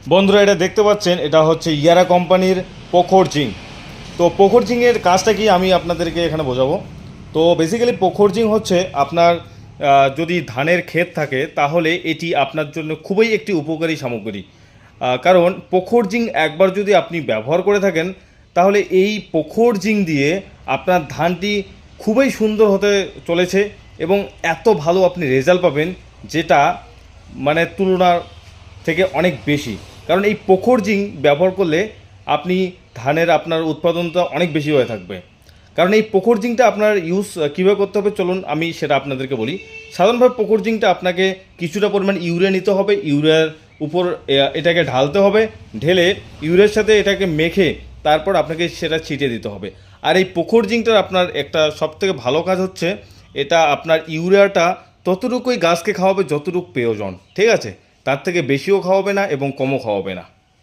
বন্ধুরা এটা দেখতে পাচ্ছেন, এটা হচ্ছে ইয়ারা কোম্পানির পোখর জিঙ্ক। তো পোখর জিঙ্কের কাজটা কি আমি আপনাদেরকে এখানে বোঝাবো। তো বেসিক্যালি পোখর জিঙ্ক হচ্ছে আপনার যদি ধানের ক্ষেত থাকে তাহলে এটি আপনার জন্য খুবই একটি উপকারী সামগ্রী। কারণ পোখর জিঙ্ক একবার যদি আপনি ব্যবহার করে থাকেন তাহলে এই পোখর জিঙ্ক দিয়ে আপনার ধানটি খুবই সুন্দর হতে চলেছে এবং এত ভালো আপনি রেজাল্ট পাবেন যেটা মানে তুলনার থেকে অনেক বেশি। কারণ এই পোখর জিঙ্ক ব্যবহার করলে আপনি ধানের আপনার উৎপাদনটা অনেক বেশি হয়ে থাকবে। কারণ এই পোখর জিঙ্কটা আপনার ইউজ কীভাবে করতে হবে চলুন আমি সেটা আপনাদেরকে বলি। সাধারণভাবে পোখর জিঙ্কটা আপনাকে কিছুটা পরিমাণ ইউরিয়া নিতে হবে, ইউরিয়ার উপর এটাকে ঢালতে হবে, ঢেলে ইউরিয়ার সাথে এটাকে মেখে তারপর আপনাকে সেটা ছিটিয়ে দিতে হবে। আর এই পোখর জিঙ্কটার আপনার একটা সবথেকে ভালো কাজ হচ্ছে এটা আপনার ইউরিয়াটা ততটুকুই গাছকে খাওয়াবে যতটুকু প্রয়োজন, ঠিক আছে? তার থেকে বেশিও খাওয়াবে না এবং কমও খাওয়াবে না।